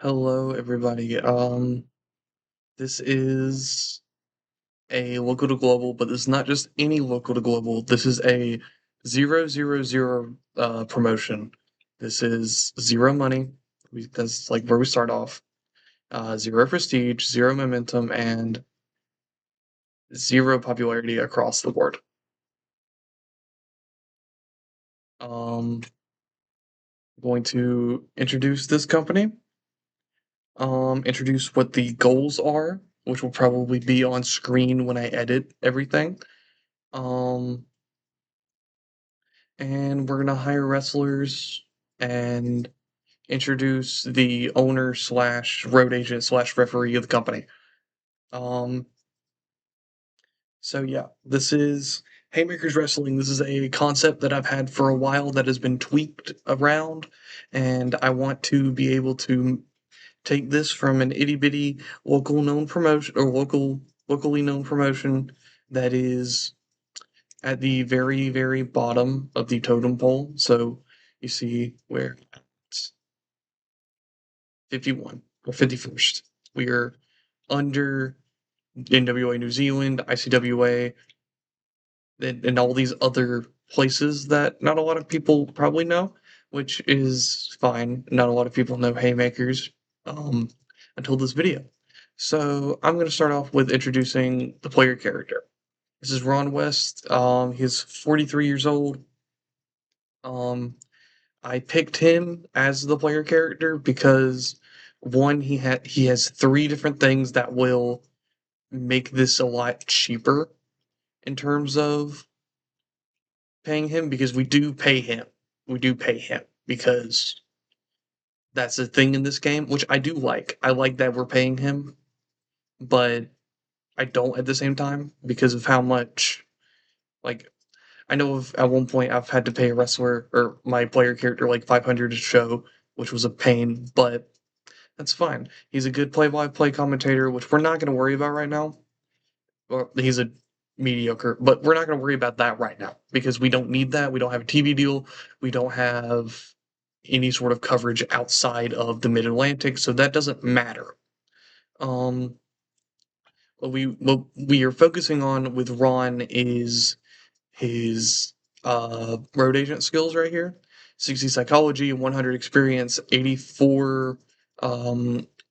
Hello, everybody. This is a local to global, but this is not just any local to global. This is a 000 promotion. This is zero money. That's like where we start off. Zero prestige, zero momentum, and zero popularity across the board. Um, Going to introduce this company. Introduce what the goals are, which will probably be on screen when I edit everything. Um, and we're gonna hire wrestlers and introduce the owner slash road agent slash referee of the company. Um, so yeah, this is Haymakers Wrestling. This is a concept that I've had for a while that has been tweaked around, and I want to be able to take this from an itty bitty local known promotion or locally known promotion that is at the very, very bottom of the totem pole. So you see where it's 51 or 51st. We are under NWA New Zealand, ICWA, and all these other places that not a lot of people probably know, which is fine. Not a lot of people know Haymakers um, until this video. So I'm going to start off with introducing the player character. This is Ron West. He's 43 years old. Um, I picked him as the player character because one, he has three different things that will make this a lot cheaper in terms of paying him because we do pay him. We do pay him because that's the thing in this game, which I do like. I like that we're paying him, but I don't at the same time because of how much like I know at one point I've had to pay a wrestler or my player character like 500 a show, which was a pain, but that's fine. He's a good play-by-play commentator, which we're not going to worry about right now. Well, he's a mediocre, but we're not going to worry about that right now because we don't need that. We don't have a TV deal. We don't have any sort of coverage outside of the Mid Atlantic, so that doesn't matter. Um, what we are focusing on with Ron is his road agent skills right here. 60 psychology, 100 experience, 84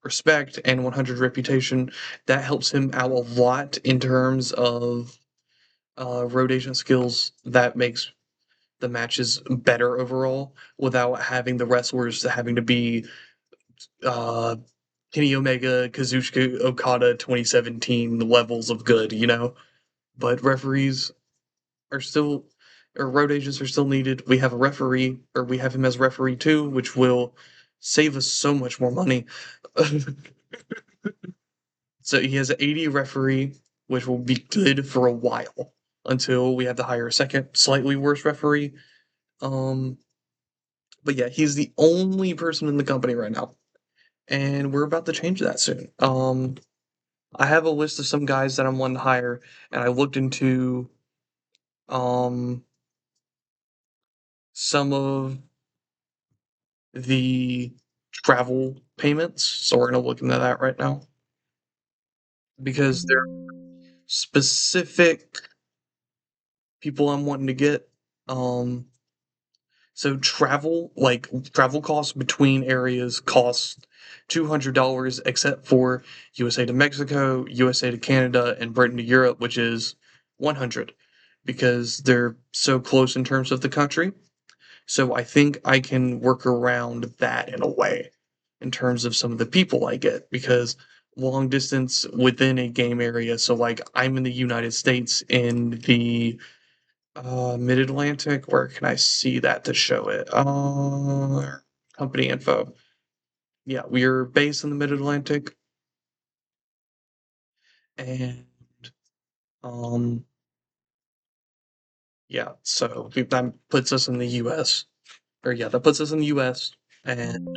respect, and 100 reputation. That helps him out a lot in terms of road agent skills. That makes the matches better overall without having the wrestlers having to be uh, Kenny Omega, Kazuchika Okada 2017 levels of good, you know? But referees are still or road agents are still needed. We have a referee, or we have him as referee too, which will save us so much more money. So he has an 80 referee, which will be good for a while until we have to hire a second, slightly worse referee. Um, but yeah, he's the only person in the company right now, and we're about to change that soon. I have a list of some guys that I'm wanting to hire, and I looked into um some of the travel payments, so we're gonna look into that right now because there are specific people I'm wanting to get. Um, so travel costs between areas cost $200 except for USA to Mexico, USA to Canada, and Britain to Europe, which is 100 because they're so close in terms of the country. So I think I can work around that in a way in terms of some of the people I get because long distance within a game area. So like I'm in the United States in the Mid Atlantic. Where can I see that to show it? Company info. Yeah, we are based in the Mid Atlantic, and um, yeah. So that puts us in the U.S. Or yeah, that puts us in the U.S. and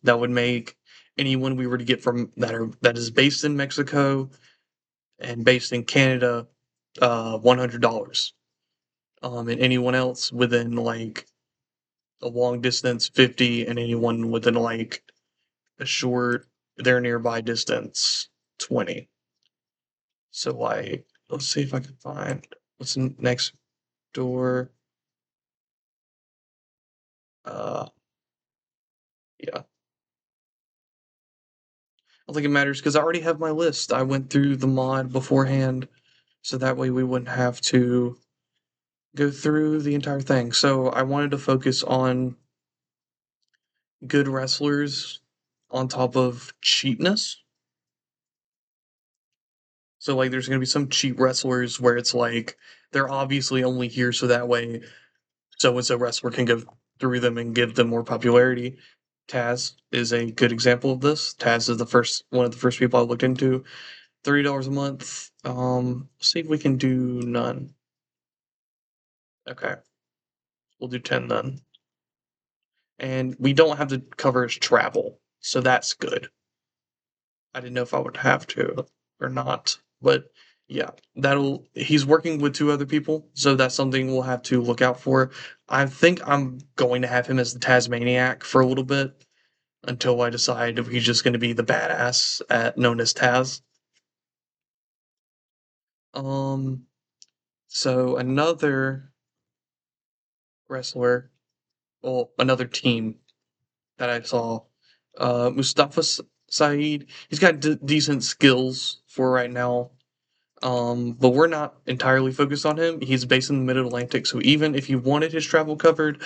that would make anyone we were to get from that is based in Mexico and based in Canada, $100. And anyone else within like a long distance 50, and anyone within like a short, their nearby distance 20. So like, let's see if I can find what's next door. Uh, yeah, I don't think it matters because I already have my list. I went through the mod beforehand, so that way we wouldn't have to go through the entire thing. So I wanted to focus on good wrestlers on top of cheapness. So like there's gonna be some cheap wrestlers where it's like they're obviously only here so that way so and so wrestler can go through them and give them more popularity. Taz is a good example of this. Taz is the first one of the first people I looked into. $30 a month. Let's see if we can do none. Okay, we'll do 10 then. And we don't have to cover his travel, so that's good. I didn't know if I would have to or not, but yeah, that'll. He's working with two other people, so that's something we'll have to look out for. I think I'm going to have him as the Tasmaniac for a little bit until I decide if he's just going to be the badass known as Taz. Um, so another wrestler, well, another team that I saw, Mustafa Saeed. He's got decent skills for right now. But we're not entirely focused on him. He's based in the Mid Atlantic, so even if you wanted his travel covered,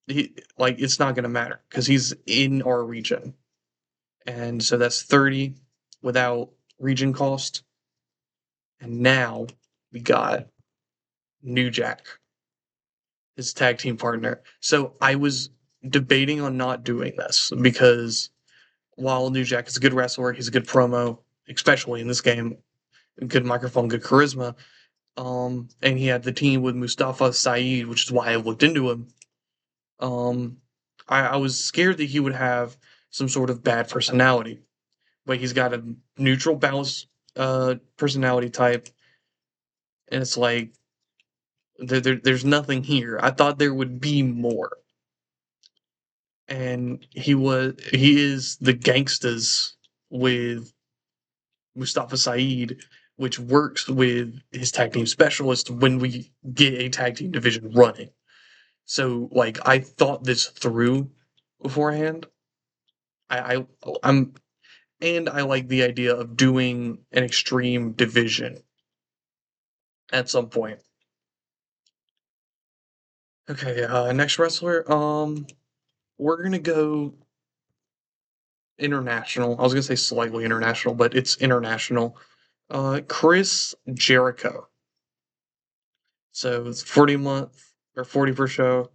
it's not gonna matter because he's in our region, and so that's 30 without region cost. And now we got New Jack, his tag team partner. So I was debating on not doing this because while New Jack is a good wrestler, he's a good promo, especially in this game, good microphone, good charisma. And he had the team with Mustafa Saeed, which is why I looked into him. Um, I was scared that he would have some sort of bad personality, but he's got a neutral, balanced personality type, and it's like there's nothing here. I thought there would be more, and he is the gangstas with Mustafa Saeed, which works with his tag team specialist when we get a tag team division running. So like I thought this through beforehand. I I'm and I like the idea of doing an extreme division at some point. Okay, next wrestler. We're gonna go international. I was gonna say slightly international, but it's international. Chris Jericho. So it's 40 a month or 40 per show.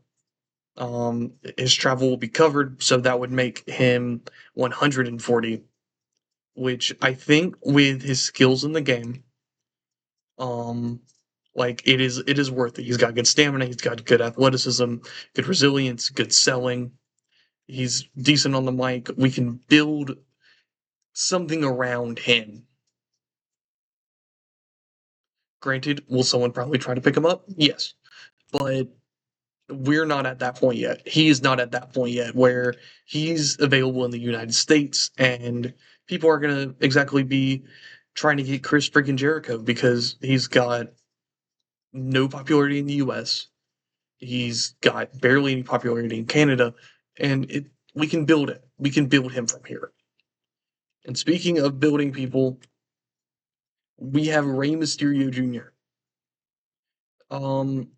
His travel will be covered, so that would make him 140, which I think with his skills in the game, um, like it is worth it. He's got good stamina, he's got good athleticism, good resilience, good selling. He's decent on the mic. We can build something around him. Granted, will someone probably try to pick him up? Yes, but we're not at that point yet. He is not at that point yet where he's available in the United States and people are gonna exactly be trying to get Chris freaking Jericho because he's got no popularity in the US. He's got barely any popularity in Canada, and we can build it. We can build him from here. And speaking of building people, we have Rey Mysterio Jr. Um,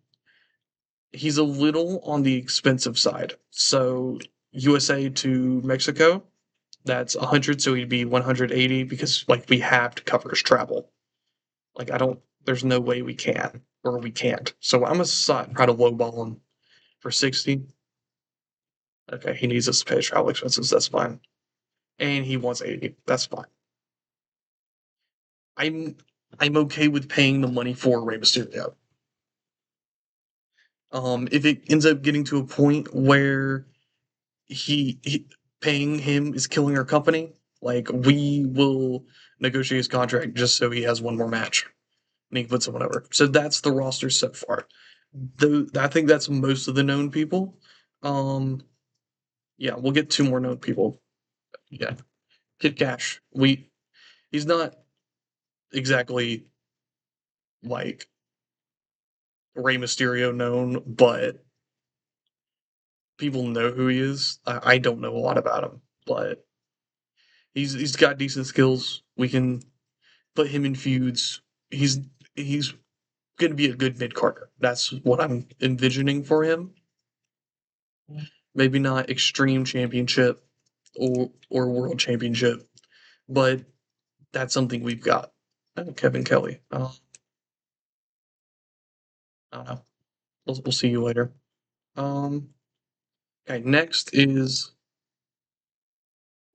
he's a little on the expensive side. So USA to Mexico, that's 100, so he'd be 180 because like we have to cover his travel. Like I don't, there's no way we can or we can't. So I'm gonna try to lowball him for 60. Okay, he needs us to pay his travel expenses. That's fine. And he wants 80. That's fine. I'm I'm okay with paying the money for Rey Mysterio. If it ends up getting to a point where he paying him is killing our company, like we will negotiate his contract just so he has one more match and he can put someone over. So that's the roster so far. Though I think that's most of the known people. Um, yeah, we'll get two more known people. Yeah, Kid Cash. He's not exactly like Rey Mysterio known, but people know who he is. I don't know a lot about him, but he's got decent skills. We can put him in feuds. He's going to be a good mid carder. That's what I'm envisioning for him. Maybe not extreme championship or world championship, but that's something we've got. Kevin Kelly. I don't know. We'll see you later. Um, okay, next is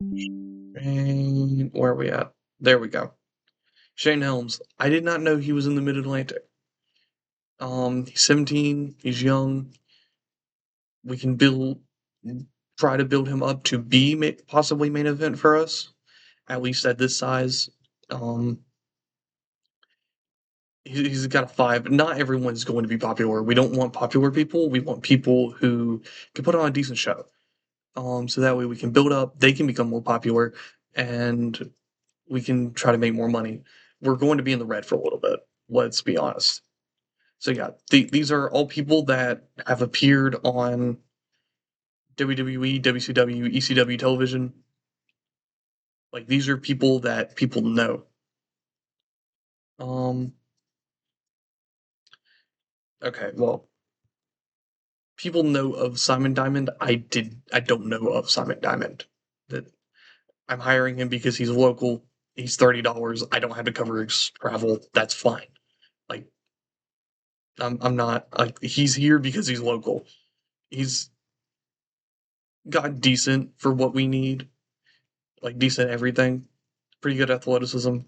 where are we at? There we go. Shane Helms. I did not know he was in the Mid Atlantic. He's 17. He's young. We can try to build him up to be possibly main event for us, at least at this size. Um, he's got a five. Not everyone's going to be popular. We don't want popular people. We want people who can put on a decent show. So that way we can build up. They can become more popular, and we can try to make more money. We're going to be in the red for a little bit. Let's be honest. So yeah, these are all people that have appeared on WWE, WCW, ECW television. Like these are people that people know. Um, okay, well, people know of Simon Diamond. I don't know of Simon Diamond. That I'm hiring him because he's local. He's $30. I don't have to cover his travel. That's fine. Like I'm not like he's here because he's local. He's got decent for what we need, like decent everything. Pretty good athleticism,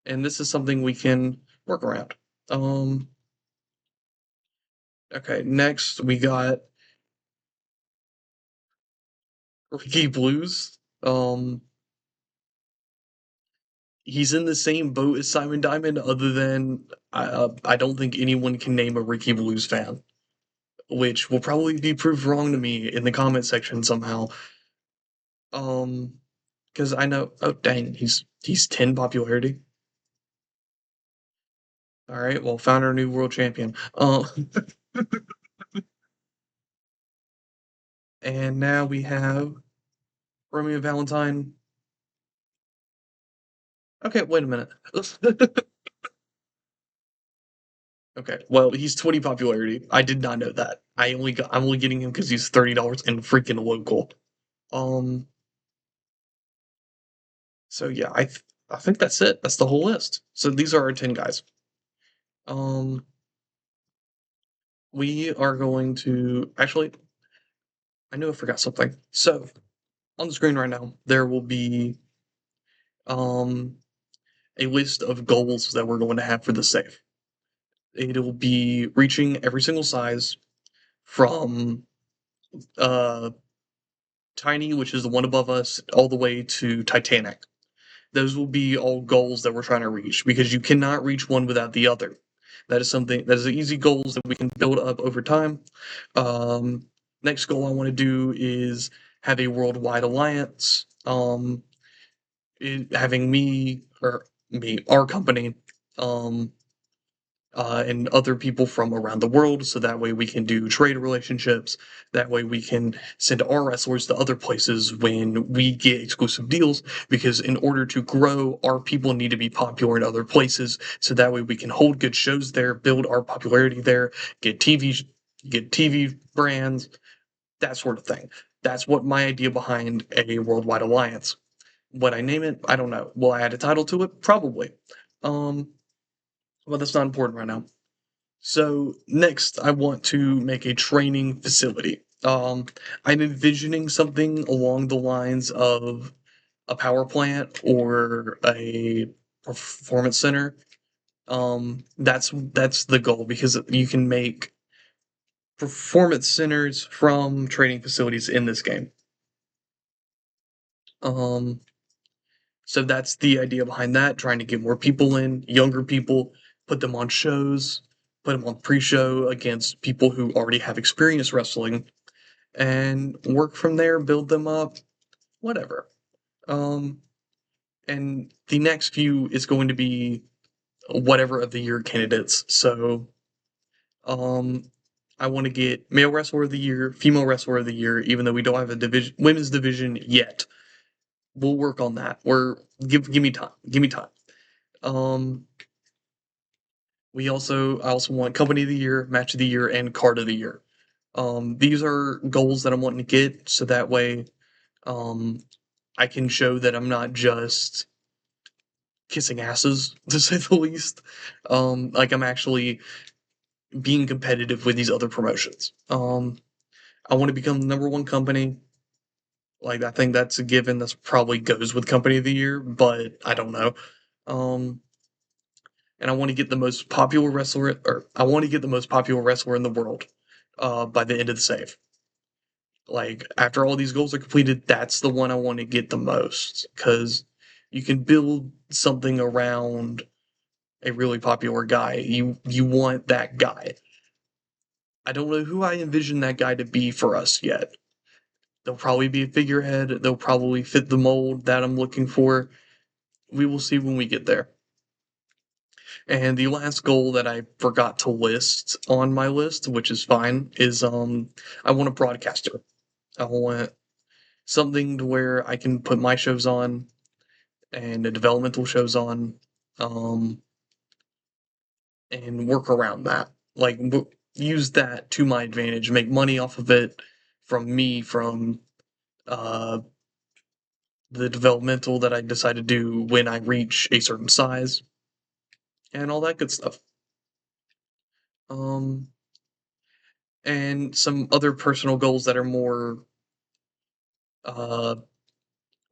and this is something we can work around. Um, okay, next we got Ricky Blues. He's in the same boat as Simon Diamond, other than I don't think anyone can name a Ricky Blues fan, which will probably be proved wrong to me in the comment section somehow. Um, because I know, oh dang, he's 10 popularity. All right, well, found our new world champion. And now we have Romeo Valentine. Okay, wait a minute. Okay, well, he's 20 popularity. I did not know that. I'm only getting him because he's $30 and freaking local. Um, so yeah, I think that's it. That's the whole list. So these are our 10 guys. Um, we are going to actually. I knew I forgot something. So on the screen right now, there will be um a list of goals that we're going to have for the save. It'll be reaching every single size from uh tiny, which is the one above us, all the way to Titanic. Those will be all goals that we're trying to reach because you cannot reach one without the other. That is easy goals that we can build up over time. Next goal I want to do is have a worldwide alliance. Having our company, um, and other people from around the world, so that way we can do trade relationships. That way we can send our wrestlers to other places when we get exclusive deals, because in order to grow, our people need to be popular in other places, so that way we can hold good shows there, build our popularity there, get TV brands, that sort of thing. That's what my idea behind a worldwide alliance. What I name it, I don't know. Will I add a title to it? Probably. Um, well, that's not important right now. So next, I want to make a training facility. I'm envisioning something along the lines of a power plant or a performance center. That's the goal because you can make performance centers from training facilities in this game. Um, So that's the idea behind that, trying to get more people in, younger people, put them on shows, put them on pre-show against people who already have experience wrestling. and work from there, build them up, whatever. Um, and the next few is going to be whatever of the year candidates. So, um, I want to get male wrestler of the year, female wrestler of the year, even though we don't have a division, women's division yet. We'll work on that. Give me time. Give me time. Um, I also want company of the year, match of the year, and card of the year. These are goals that I'm wanting to get, so that way, um, I can show that I'm not just kissing asses, to say the least. Like I'm actually being competitive with these other promotions. I want to become the number one company. Like I think that's a given. That's probably goes with company of the year, but I don't know. Um, and I want to get the most popular wrestler, or I want to get the most popular wrestler in the world by the end of the save. Like after all these goals are completed, that's the one I want to get the most because you can build something around a really popular guy. You want that guy. I don't know who I envision that guy to be for us yet. They'll probably be a figurehead. They'll probably fit the mold that I'm looking for. We will see when we get there. And the last goal that I forgot to list on my list, which is fine, is I want a broadcaster. I want something to where I can put my shows on and the developmental shows on, um, and work around that. Like use that to my advantage, make money off of it from me from uh, the developmental that I decide to do when I reach a certain size and all that good stuff. Um, and some other personal goals that are more uh,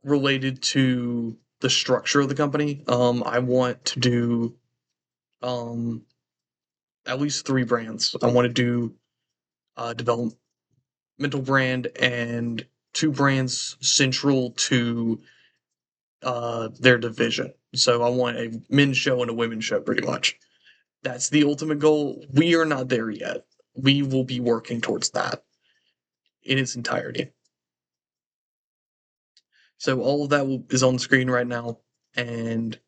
related to the structure of the company. I want to do um, at least 3 brands. I want to do developmental brand and 2 brands central to their division. So I want a men's show and a women's show, pretty much. That's the ultimate goal. We are not there yet. We will be working towards that in its entirety. So all of that is on the screen right now, and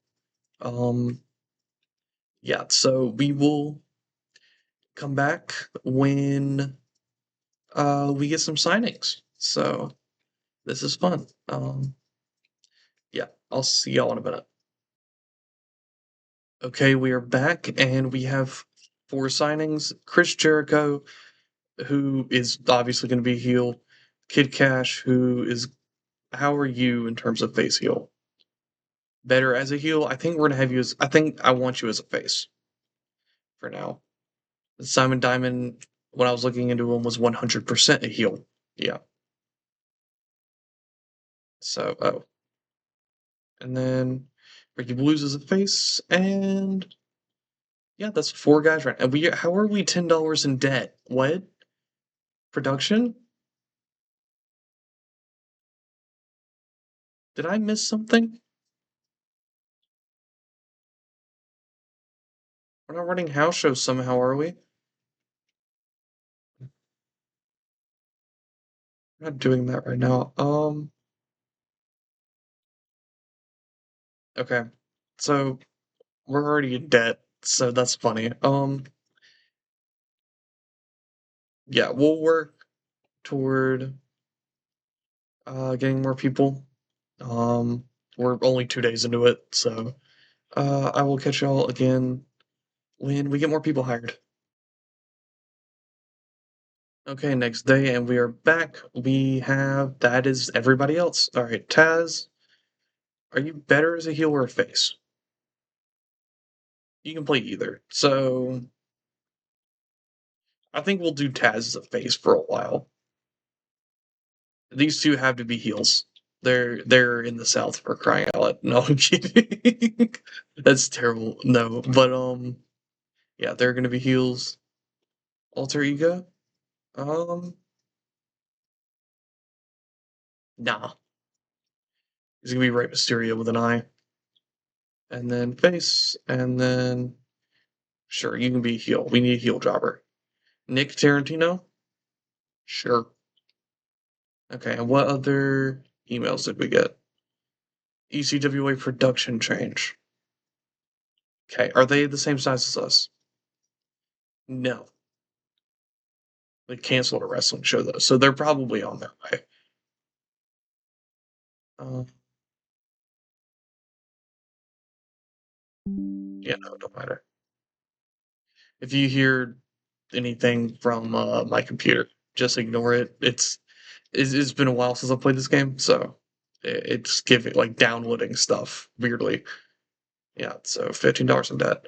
um, yeah. So we will come back when we get some signings. So this is fun. Yeah, I'll see y'all in a minute. Okay, we are back, and we have 4 signings. Chris Jericho, who is obviously going to be heel. Kid Cash, who is how are you in terms of face heel? Better as a heel? I think we're gonna have you as I think I want you as a face for now. Simon Diamond, when I was looking into him, was 100% a heel. Yeah. So, oh, and then Ricky Blues is a face, and yeah, that's 4 guys right. And we how are we $10 in debt? What production? Did I miss something? We're not running house shows somehow, are we? We're not doing that right now. Okay. So we're already in debt, so that's funny. Yeah, we'll work toward getting more people. Um, we're only 2 days into it, so I will catch y'all again when we get more people hired. Okay, next day, and we are back. We have that is everybody else. All right, Taz, are you better as a heel or a face? You can play either. So I think we'll do Taz as a face for a while. These two have to be heels. They're in the South for crying out loud. No, I'm kidding. That's terrible. No, but yeah, they're gonna be heels. Alter ego? Um, nah. He's gonna be Rey Mysterio with an eye, and then face, and then sure you can be a heel. We need a heel jobber. Nick Tarantino? Sure. Okay, and what other emails did we get? ECWA production change. Okay, are they the same size as us? No. They canceled a wrestling show though, so they're probably on their way. Uh, yeah, no, it don't matter. If you hear anything from my computer, just ignore it. It's been a while since I played this game, so it's giving like downloading stuff weirdly. Yeah, so $15 in debt.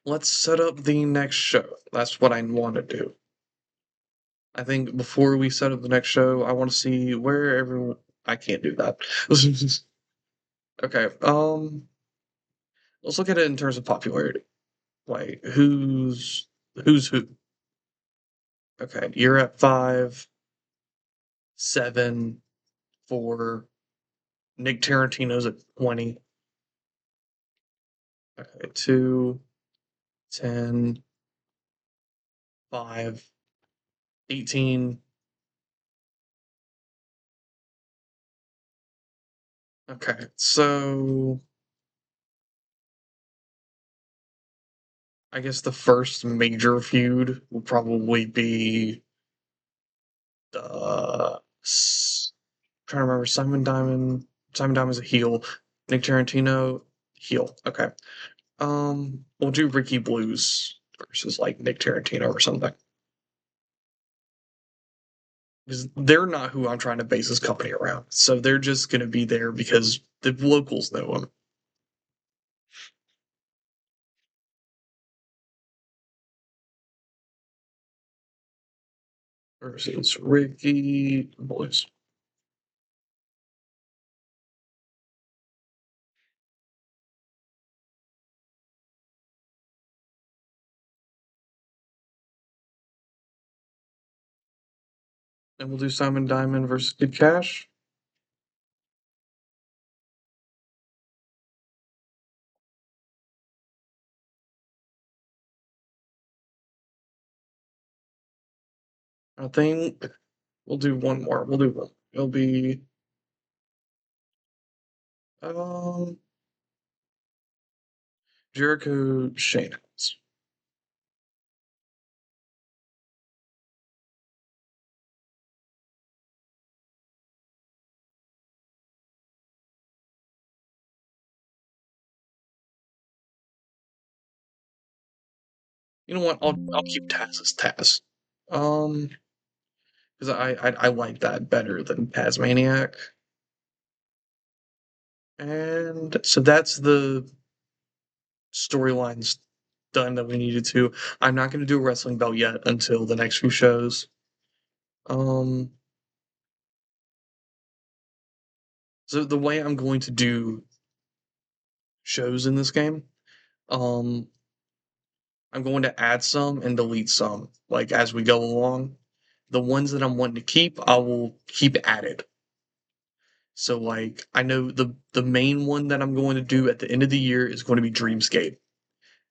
Let's set up the next show. That's what I want to do. I think before we set up the next show, I want to see where everyone. I can't do that. Okay. Let's look at it in terms of popularity. Like who's who. Okay, you're at 5, 7, 4. Nick Tarantino's at 20. Okay, 2, 10, 5, 18. Okay, so I guess the first major feud will probably be trying to remember Simon Diamond. Simon Diamond's a heel. Nick Tarantino, heel. Okay. We'll do Ricky Blues versus like Nick Tarantino or something. Because they're not who I'm trying to base this company around. So they're just gonna be there because the locals know them. Versus Ricky Blues. And we'll do Simon Diamond versus Kid Cash. I think we'll do one more. We'll do one. It'll be um Jericho Shane. You know what? I'll keep Taz as Taz. Um, because I like that better than Tasmaniac. And so that's the storylines done that we needed to. I'm not going to do a wrestling belt yet until the next few shows. Um, so the way I'm going to do shows in this game, um, I'm going to add some and delete some, like as we go along. The ones that I'm wanting to keep, I will keep added. So like I know the main one that I'm going to do at the end of the year is going to be Dreamscape.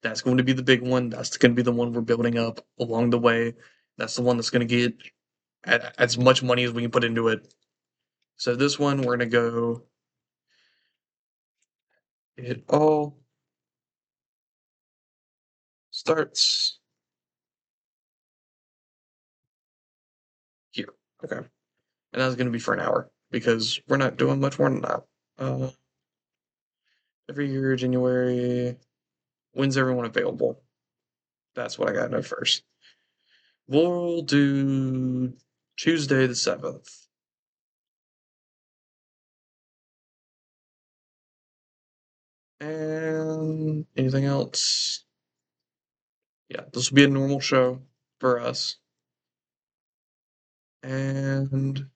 That's going to be the big one. That's going to be the one we're building up along the way. That's the one that's going to get as much money as we can put into it. So this one we're going to go. It all starts here. Okay, and that's going to be for an hour because we're not doing much more than that. Uh, every year January. When's everyone available? That's what I got to know first. We'll do Tuesday the 7th. And anything else? Yeah, this will be a normal show for us. And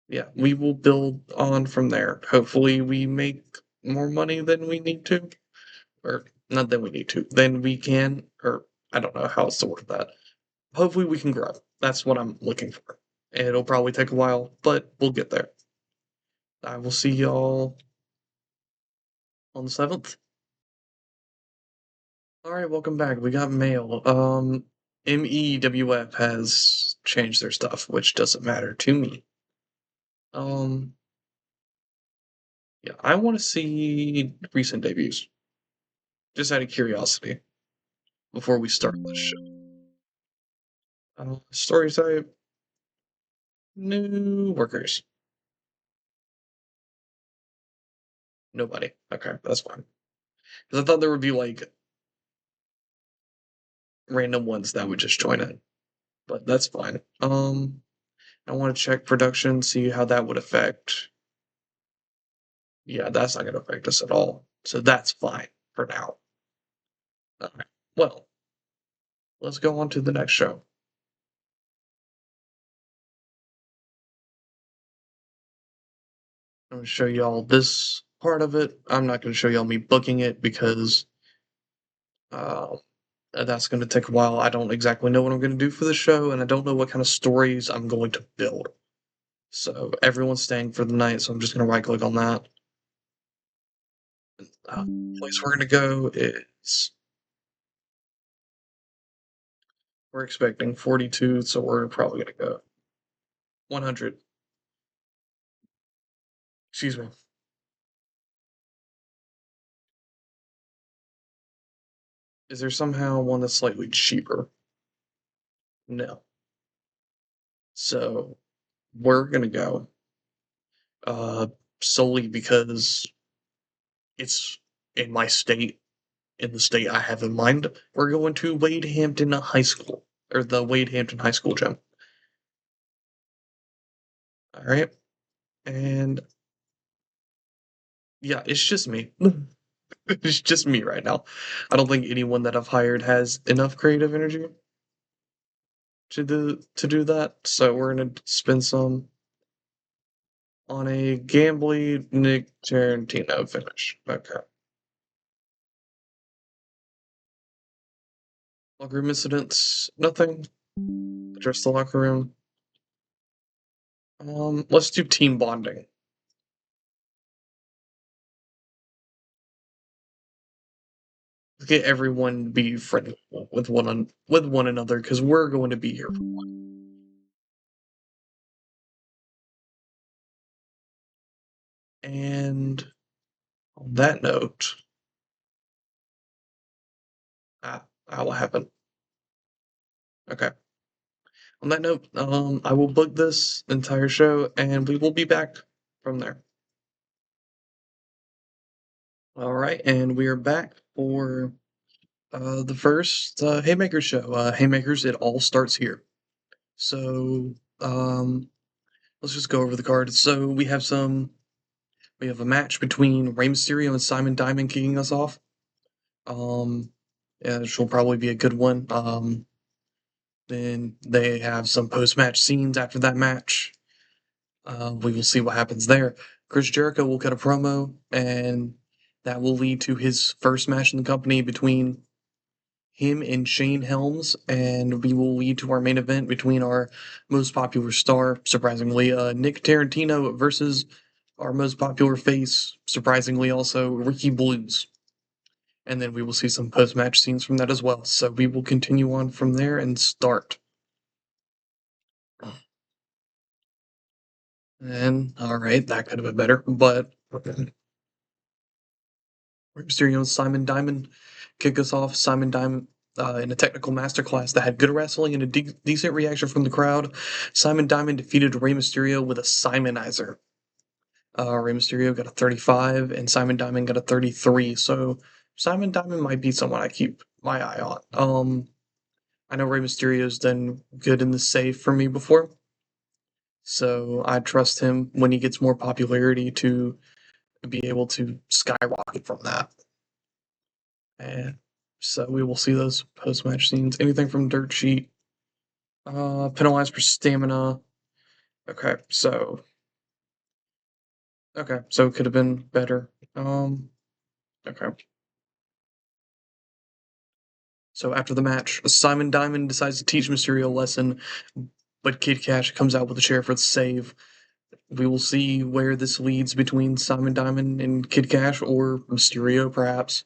yeah, we will build on from there. Hopefully, we make more money than we need to. Or not than we need to, than we can. Or I don't know how else to word that. Hopefully, we can grow. That's what I'm looking for. It'll probably take a while, but we'll get there. I will see y'all on the 7th. All right, welcome back. We got mail. MEWF has change their stuff, which doesn't matter to me. Um, yeah, I want to see recent debuts, just out of curiosity, before we start this show. Story type, new workers. Nobody. Okay, that's fine. Because I thought there would be like random ones that would just join in, but that's fine. I want to check production, see how that would affect. Yeah, that's not going to affect us at all. So that's fine for now. All right. Well, let's go on to the next show. I'm going to show y'all this part of it. I'm not going to show y'all me booking it because uh, that's going to take a while. I don't exactly know what I'm going to do for the show, and I don't know what kind of stories I'm going to build. So everyone's staying for the night, so I'm just going to right click on that. Place we're going to go is. We're expecting 42, so we're probably going to go 100. Excuse me. Is there somehow one that's slightly cheaper? No. So we're gonna go uh solely because it's in my state, in the state I have in mind. We're going to Wade Hampton High School, or the Wade Hampton High School gym. All right, and yeah, it's just me. It's just me right now. I don't think anyone that I've hired has enough creative energy to do that. So we're gonna spend some on a gambly Nick Tarantino finish. Okay. Locker room incidents, nothing. Address the locker room. Let's do team bonding. Let's get everyone to be friendly with one another because we're going to be here. And on that note, what happened? Okay. On that note, I will book this entire show, and we will be back from there. All right, and we are back for the first Haymakers show. Haymakers, it all starts here. So, let's just go over the card. So we have a match between Rey Mysterio and Simon Diamond kicking us off. Yeah, which will probably be a good one. Then they have some post-match scenes after that match. We will see what happens there. Chris Jericho will cut a promo, and that will lead to his first match in the company between him and Shane Helms, and we will lead to our main event between our most popular star, surprisingly, Nick Tarantino versus our most popular face, surprisingly also, Ricky Blues. And then we will see some post-match scenes from that as well. So we will continue on from there and start. And all right, that could have been better, but Mysterio and Simon Diamond kick us off. Simon Diamond in a technical masterclass that had good wrestling and a decent reaction from the crowd. Simon Diamond defeated Rey Mysterio with a Simonizer. Rey Mysterio got a 35, and Simon Diamond got a 33. So Simon Diamond might be someone I keep my eye on. I know Rey Mysterio's done good in the safe for me before, so I trust him when he gets more popularity to be able to skyrocket from that. And so we will see those post match scenes. Anything from Dirt Sheet, penalized for stamina. Okay, so it could have been better. Okay. So after the match, Simon Diamond decides to teach Mysterio a lesson, but Kid Cash comes out with a chair for the save. We will see where this leads between Simon Diamond and Kid Cash, or Mysterio, perhaps.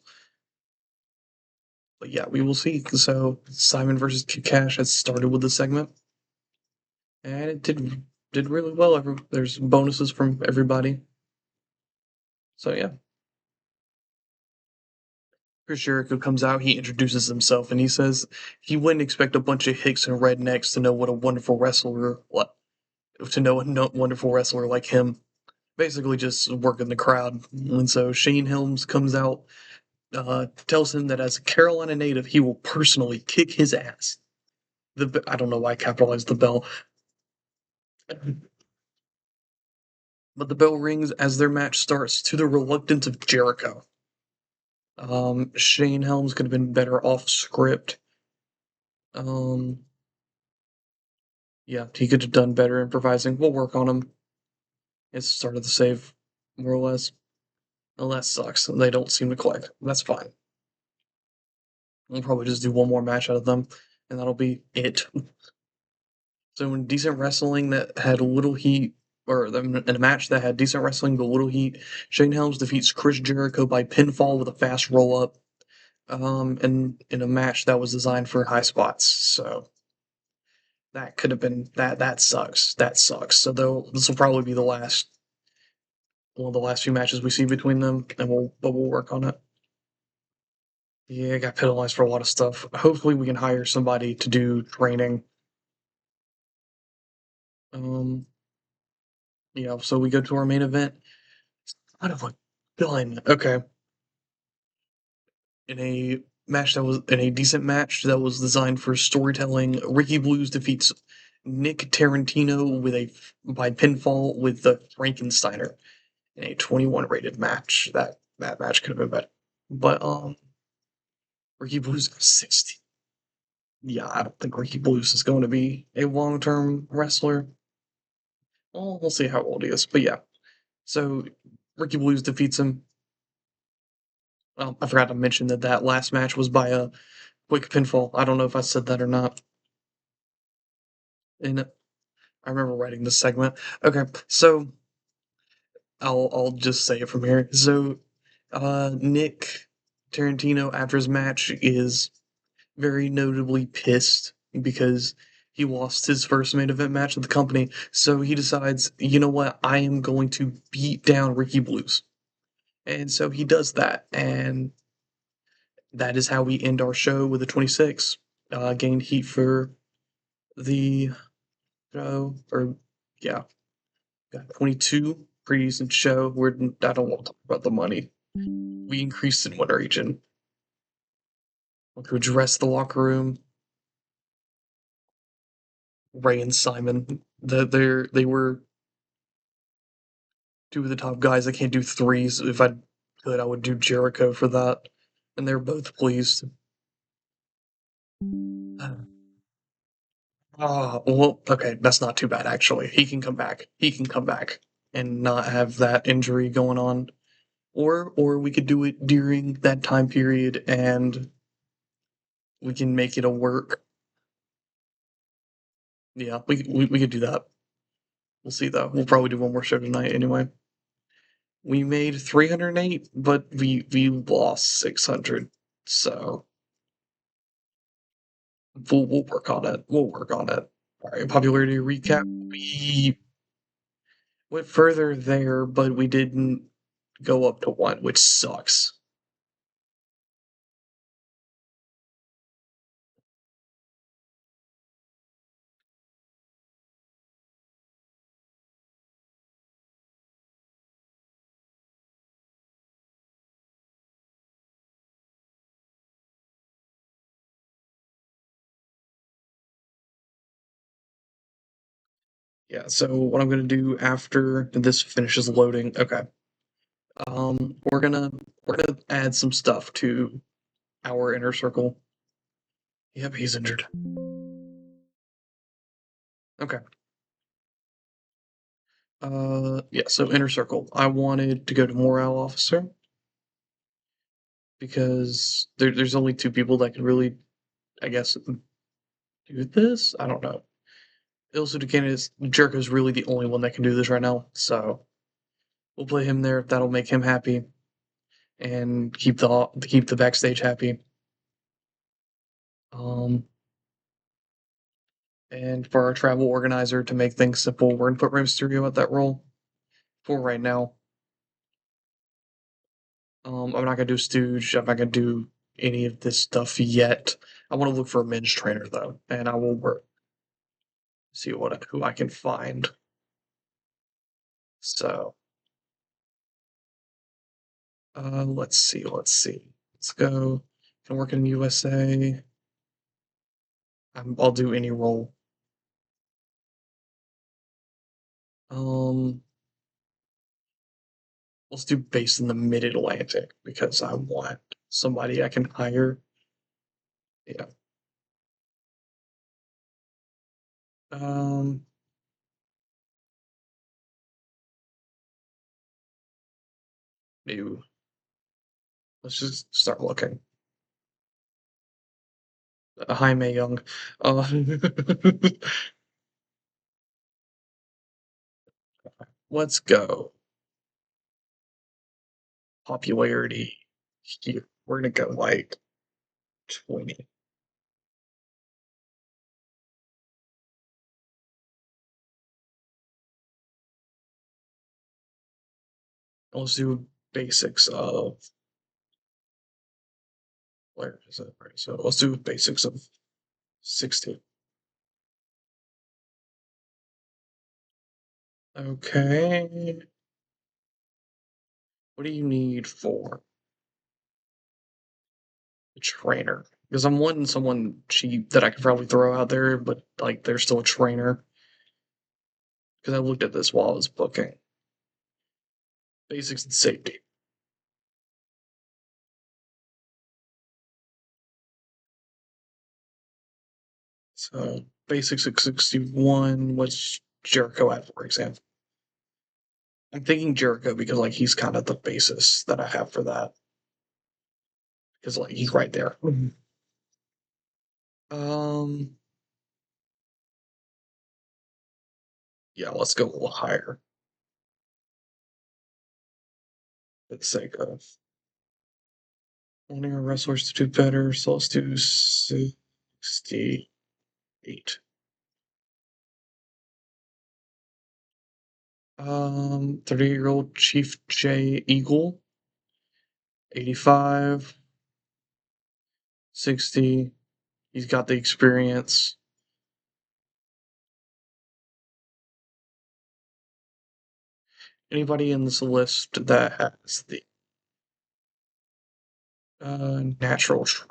But yeah, we will see. So Simon versus Kid Cash has started with the segment. and it did really well. There's bonuses from everybody. So yeah, Chris Jericho comes out, he introduces himself, and he says he wouldn't expect a bunch of hicks and rednecks to know what a wonderful wrestler what to know a wonderful wrestler like him. Basically, just working the crowd. And so Shane Helms comes out, tells him that as a Carolina native, he will personally kick his ass. I don't know why I capitalized the bell, but the bell rings as their match starts to the reluctance of Jericho. Shane Helms could have been better off script. Um, yeah, he could have done better improvising. We'll work on him. It's started to save, more or less. Well, that sucks. They don't seem to click. That's fine. We'll probably just do one more match out of them, and that'll be it. So in decent wrestling that had little heat, or in a match that had decent wrestling but little heat, Shane Helms defeats Chris Jericho by pinfall with a fast roll up. And in a match that was designed for high spots. So that could have been that. That sucks. That sucks. So though this will probably be the last one of the last few matches we see between them, and we'll work on it. Yeah, I got penalized for a lot of stuff. Hopefully, we can hire somebody to do training. Um, so we go to our main event. Out of a gun. Okay, in a decent match that was designed for storytelling, Ricky Blues defeats Nick Tarantino by pinfall with the Frankensteiner in a 21 rated match. That match could have been better, but Ricky Blues got 60. Yeah, I don't think Ricky Blues is going to be a long term wrestler. Well, we'll see how old he is, but yeah. So Ricky Blues defeats him. I forgot to mention that last match was by a quick pinfall. I don't know if I said that or not. And I remember writing this segment. Okay, so I'll just say it from here. So Nick Tarantino after his match is very notably pissed because he lost his first main event match of the company. So he decides, you know what, I am going to beat down Ricky Blues. And so he does that, and that is how we end our show with a 26. Gained heat for the show, or yeah, got 22. Pretty decent show. I don't want to talk about the money. We increased in one region. To address the locker room, Ray and Simon. They were two of the top guys. I can't do threes. If I could, I would do Jericho for that. And they're both pleased. Well, okay, that's not too bad actually. He can come back. He can come back and not have that injury going on. Or we could do it during that time period and we can make it a work. Yeah, we could do that. We'll see though. We'll probably do one more show tonight anyway. We made 308, but we lost 600. So we'll work on it. We'll work on it. All right, popularity recap. We went further there, but we didn't go up to one, which sucks. Yeah, so what I'm gonna do after this finishes loading, okay. We're gonna add some stuff to our inner circle. Yep, he's injured. Okay. Yeah, so inner circle. I wanted to go to morale officer because there's only two people that can really, I guess, do this. I don't know. Also, the candidates, Jericho's really the only one that can do this right now, so we'll play him there. That'll make him happy and keep the backstage happy. Um, And for our travel organizer to make things simple, we're gonna put Rey Mysterio at that role for right now. I'm not gonna do Stooge. I'm not gonna do any of this stuff yet. I want to look for a men's trainer though, and I will work see who I can find. So, let's see. Let's go. Can work in USA. I'll do any role. Um, let's do based in the Mid Atlantic because I want somebody I can hire. Yeah. Um, new. Let's just start looking. Jaime Young. Uh, let's go. Popularity here. We're gonna go like 20. Let's do basics of where is it? So let's do basics of 60. Okay. What do you need for a trainer? Because I'm wanting someone cheap that I could probably throw out there, but like they're still a trainer. Because I looked at this while I was booking. Basics and safety. So basics at 61. What's Jericho at, for example? I'm thinking Jericho because like he's kind of the basis that I have for that. Because like he's right there. Um yeah, let's go a little higher for the sake of wanting our wrestlers to do better, so let's do 68. 38-year-old Chief J Eagle, 85, 60. He's got the experience. Anybody in this list that has the natural traits?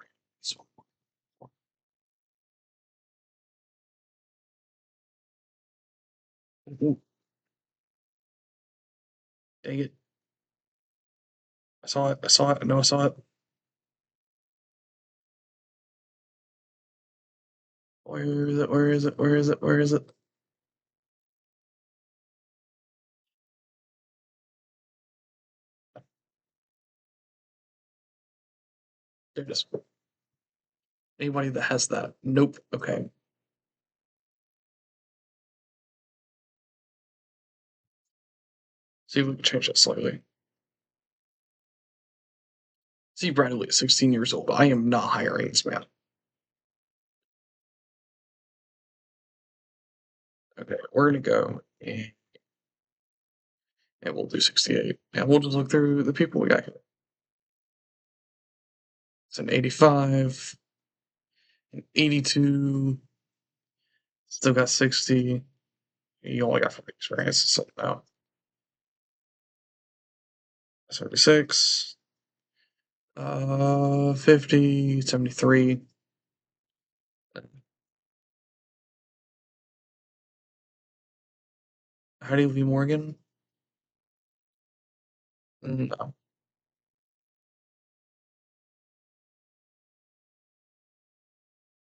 Ooh, dang it. I saw it. I saw it. I know I saw it. Where is it? Where is it? Where is it? Where is it? There it is. Anybody that has that? Nope. Okay. See if we can change that slightly. See Bradley at 16 years old. I am not hiring this man. Okay, we're gonna go and we'll do 68. And we'll just look through the people we got here. It's an 85, an 82, still got 60. You only got 40 experience, so no. 76, 50, 73. Heidi Lee Morgan? No.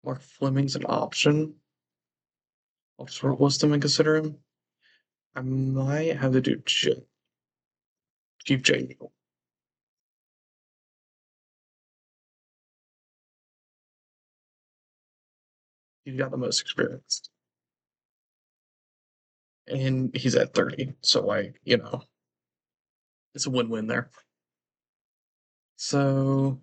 Mark Fleming's an option. I'll just list him and consider him. I might have to do Chief J. He's got the most experience. And he's at 30. So, like, it's a win win there. So,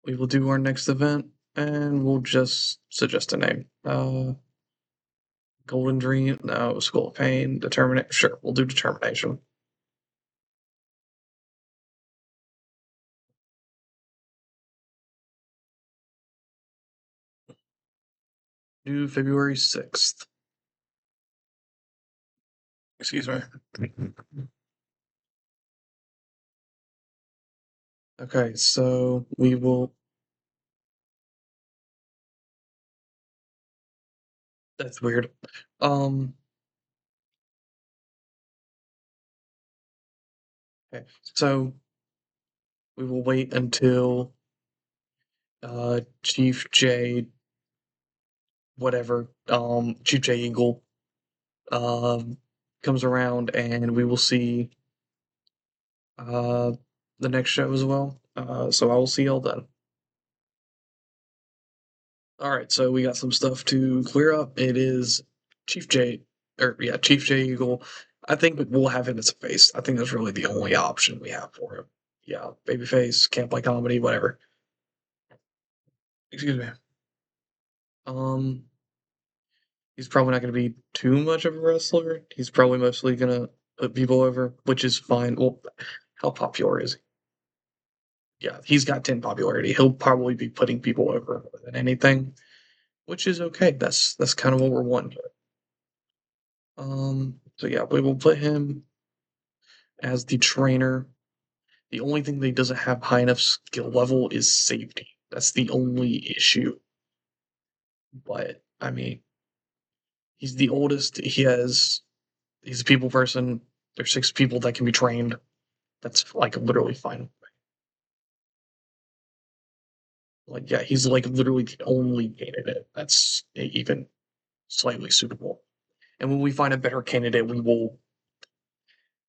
we will do our next event and we'll just suggest a name. Golden Dream, no. School of Pain, Determinate. Sure, we'll do Determination. Do February 6th. Excuse me. Okay, so we will. That's weird. Um. Okay, so we will wait until Chief J, whatever, Chief J Eagle, um, comes around, and we will see uh the next show as well. So I will see y'all then. All right, so we got some stuff to clear up. It is Chief J, or yeah, Chief J Eagle. I think we'll have him as a face. I think that's really the only option we have for him. Yeah, babyface, can't play comedy, whatever. Excuse me. Um, he's probably not going to be too much of a wrestler. He's probably mostly going to put people over, which is fine. Well, how popular is he? Yeah, he's got 10 popularity. He'll probably be putting people over more than anything, which is okay. That's kind of what we're wanting here. So yeah, we will put him as the trainer. The only thing that he doesn't have high enough skill level is safety. That's the only issue. But I mean, he's the oldest. He's a people person. There's 6 people that can be trained. That's like literally fine. Like yeah, he's like literally the only candidate that's even slightly suitable. And when we find a better candidate, we will,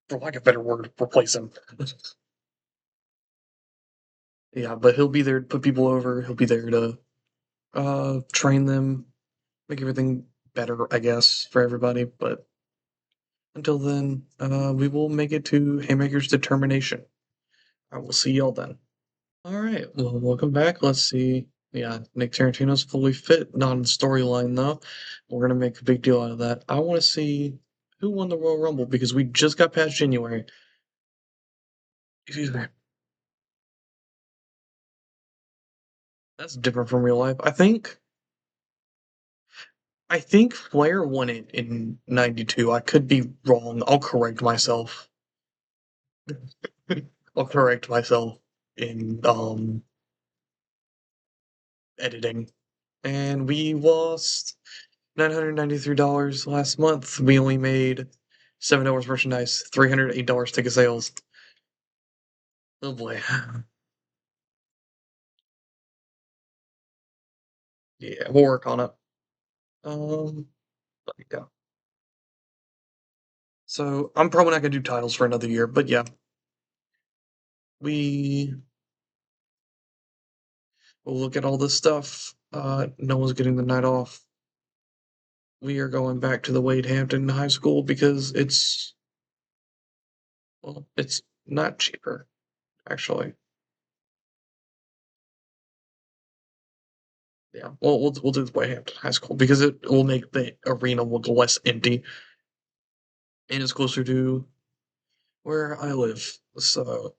for lack of a better word, replace him. Yeah, but he'll be there to put people over. He'll be there to train them, make everything better, I guess, for everybody. But until then, we will make it to Haymaker's determination. I will see y'all then. All right. Well, welcome back. Let's see. Yeah, Nick Tarantino's fully fit, not in storyline though. We're gonna make a big deal out of that. I want to see who won the Royal Rumble because we just got past January. Excuse me. That's different from real life. I think Flair won it in '92. I could be wrong. I'll correct myself. I'll correct myself in editing. And we lost $993 last month. We only made $7 merchandise, $308 ticket sales. Oh boy. Yeah, we'll work on it. But yeah. So I'm probably not gonna do titles for another year, but yeah, we will look at all this stuff. No one's getting the night off. We are going back to the Wade Hampton High School because it's not cheaper, actually. Yeah, well, we'll do the Wade Hampton High School because it will make the arena look less empty and it's closer to where I live. So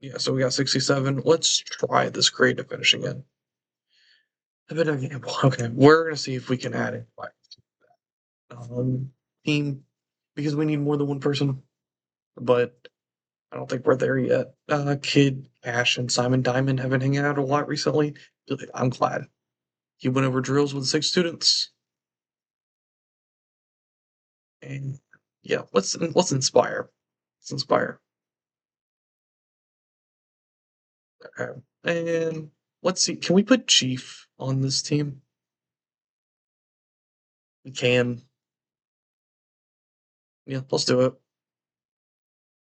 yeah, so we got 67. Let's try this creative finish again. A bit of a gamble. Okay, we're gonna see if we can add it. Team because we need more than one person, but I don't think we're there yet. Kid, Ash, and Simon Diamond have been hanging out a lot recently. I'm glad. He went over drills with 6 students, and yeah, let's inspire. Let's inspire. Okay. And let's see. Can we put Chief on this team? We can. Yeah, let's do it.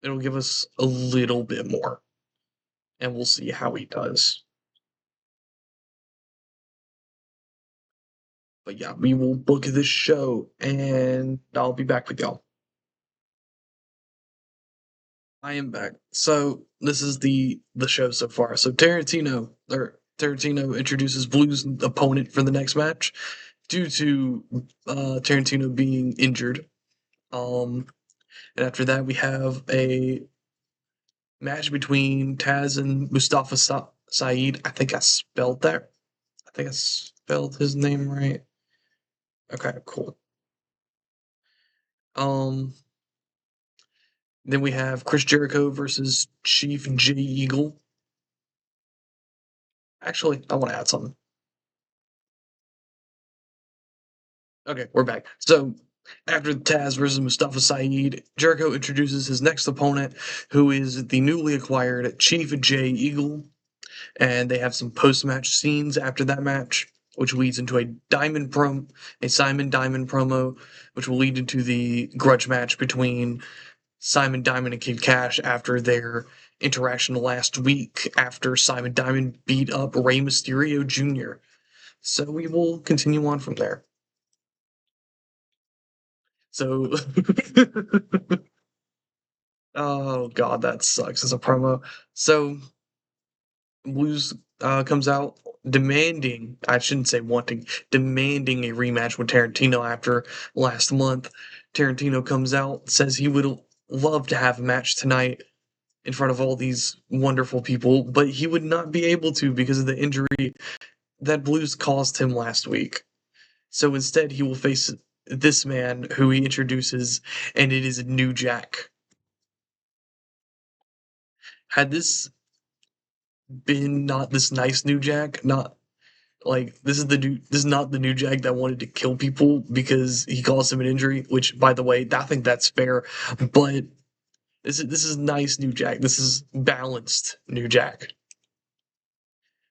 It'll give us a little bit more, and we'll see how he does. But yeah, we will book this show, and I'll be back with y'all. I am back. So this is the show so far. So Tarantino, or Tarantino introduces Blue's opponent for the next match due to Tarantino being injured. And after that, we have a match between Taz and Mustafa Saeed. I think I spelled that. I think I spelled his name right. Okay, cool. Um, then we have Chris Jericho versus Chief J Eagle. Actually, I want to add something. Okay, we're back. So after Taz versus Mustafa Saeed, Jericho introduces his next opponent, who is the newly acquired Chief J Eagle, and they have some post-match scenes after that match, which leads into a Simon Diamond promo, which will lead into the grudge match between Simon Diamond and Kid Cash after their interaction last week after Simon Diamond beat up Rey Mysterio Jr. So we will continue on from there. So, oh god, that sucks as a promo. So, Blues comes out demanding, I shouldn't say wanting, demanding a rematch with Tarantino after last month. Tarantino comes out, says he would love to have a match tonight in front of all these wonderful people, but he would not be able to because of the injury that Blues caused him last week. So instead, he will face this man who he introduces, and it is New Jack. Had this been not this nice New Jack, not like this is not the New Jack that wanted to kill people because he caused him an injury, which by the way, I think that's fair, but this is nice New Jack. This is balanced New Jack.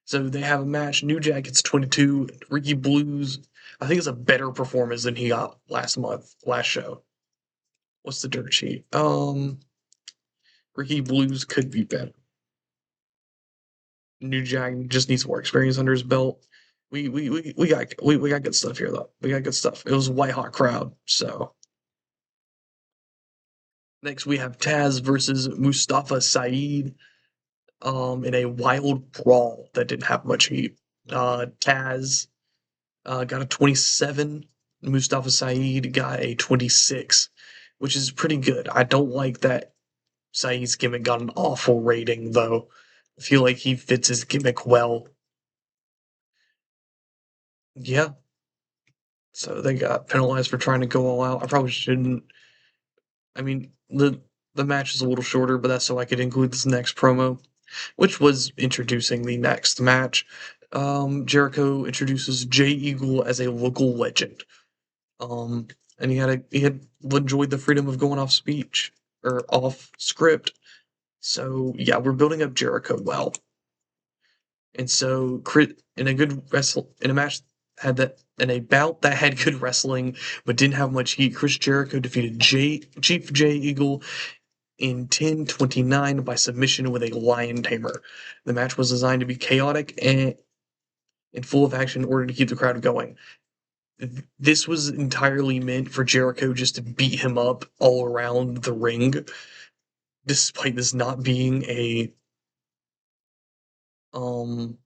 So they have a match. New Jack gets 22. Ricky Blues, I think it's a better performance than he got last show. What's the dirt sheet? Ricky Blues could be better. New Jack just needs more experience under his belt. We got good stuff here though. We got good stuff. It was a white hot crowd. So next we have Taz versus Mustafa Saeed in a wild brawl that didn't have much heat. Taz got a 27. Mustafa Saeed got a 26, which is pretty good. I don't like that Saeed's gimmick got an awful rating though. I feel like he fits his gimmick well. Yeah, so they got penalized for trying to go all out. I probably shouldn't. I mean, the match is a little shorter, but that's so I could include this next promo, which was introducing the next match. Jericho introduces Jay Eagle as a local legend. And he had enjoyed the freedom of going off speech or off script. So yeah, we're building up Jericho well. And so in a match had that in a bout that had good wrestling but didn't have much heat, Chris Jericho defeated Chief J Eagle in 10:29 by submission with a lion tamer. The match was designed to be chaotic and full of action in order to keep the crowd going. This was entirely meant for Jericho just to beat him up all around the ring, despite this not being a um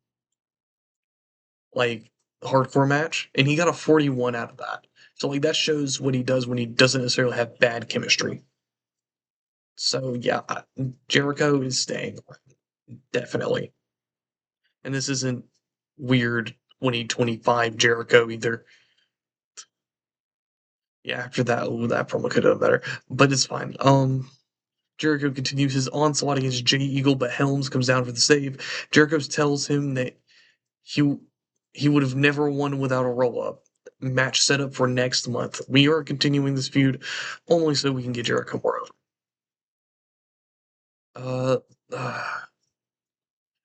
like hardcore match, and he got a 41 out of that. So like that shows what he does when he doesn't necessarily have bad chemistry. So yeah, Jericho is staying definitely, and this isn't weird 2025 Jericho either. Yeah, after that, ooh, that promo could have been better, but it's fine. Jericho continues his onslaught against Jay Eagle, but Helms comes down for the save. Jericho tells him that he he would have never won without a roll up. Match set up for next month. We are continuing this feud only so we can get Jericho more over. Uh, uh,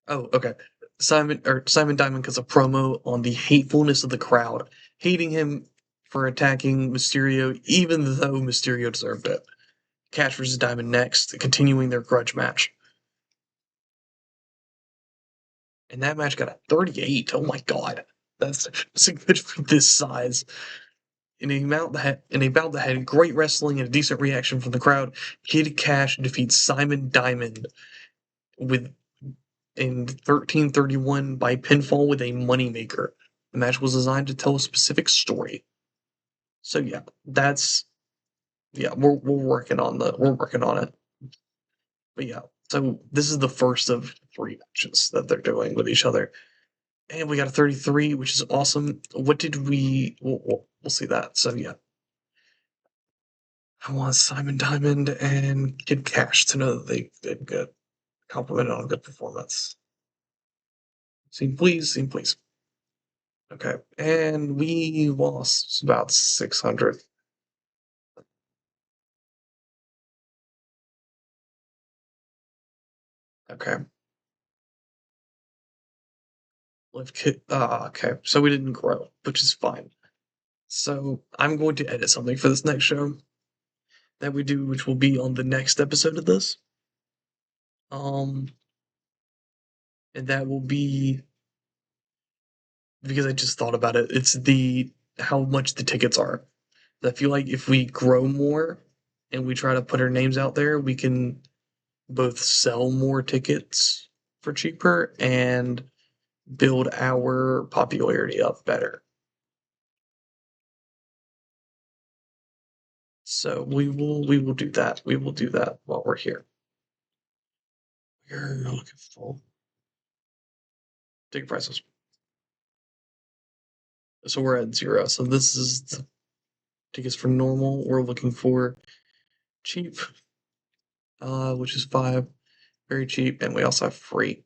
oh, okay. Simon Diamond cuts a promo on the hatefulness of the crowd, hating him for attacking Mysterio, even though Mysterio deserved it. Cash versus Diamond next, continuing their grudge match. And that match got a 38. Oh my god. That's good for this size. In a bout that had great wrestling and a decent reaction from the crowd, Kid Cash defeats Simon Diamond with in 1331 by pinfall with a moneymaker. The match was designed to tell a specific story. So yeah, that's yeah, we're working on it. But yeah, so this is the first of 3 matches that they're doing with each other. And we got a 33, which is awesome. What did we we'll see that. So yeah. I want Simon Diamond and Kid Cash to know that they did good. Complimented on a good performance. Scene please, scene please. Okay, and we lost about 600. Okay. Okay, so we didn't grow, which is fine. So I'm going to edit something for this next show that we do, which will be on the next episode of this. Um, and that will be because I just thought about it. It's the how much the tickets are. I feel like if we grow more and we try to put our names out there, we can both sell more tickets for cheaper and build our popularity up better. So we will do that. We will do that while we're here. We're looking for ticket prices. So we're at 0. So this is the tickets for normal. We're looking for cheap, which is 5, very cheap, and we also have free.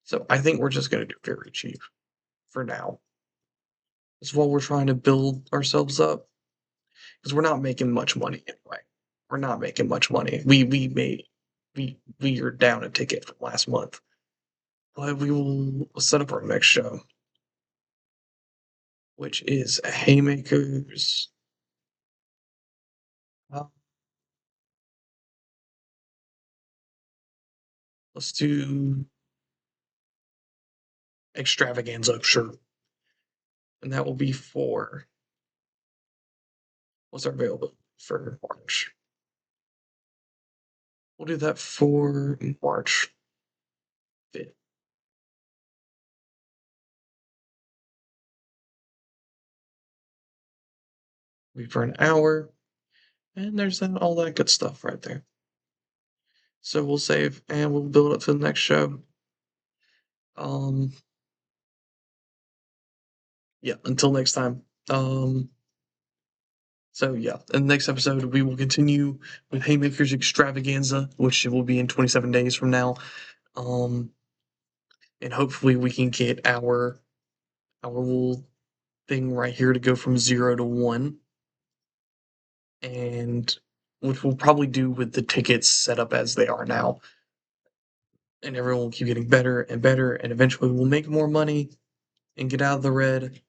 So I think we're just gonna do very cheap for now. It's while we're trying to build ourselves up because we're not making much money anyway. We're not making much money. We are down a ticket from last month, but we will set up our next show, which is Haymakers. Uh, let's do Extravaganza, sure, and that will be for what's our available for March. We'll do that for March 5th. Be for an hour, and there's then all that good stuff right there. So we'll save and we'll build up to the next show. Um, yeah, until next time. So yeah, in the next episode we will continue with Haymakers Extravaganza, which will be in 27 days from now. Um, and hopefully we can get our little thing right here to go from 0 to 1, and which we'll probably do with the tickets set up as they are now. And everyone will keep getting better and better, and eventually we'll make more money and get out of the red.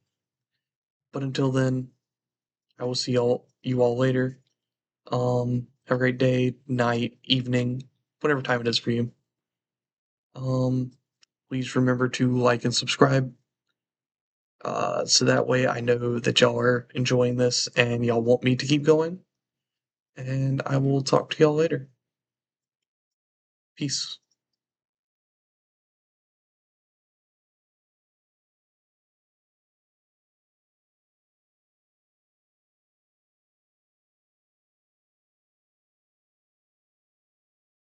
But until then, I will see you all later. Have a great day, night, evening, whatever time it is for you. Um, please remember to like and subscribe. So that way I know that y'all are enjoying this and y'all want me to keep going. And I will talk to y'all later. Peace.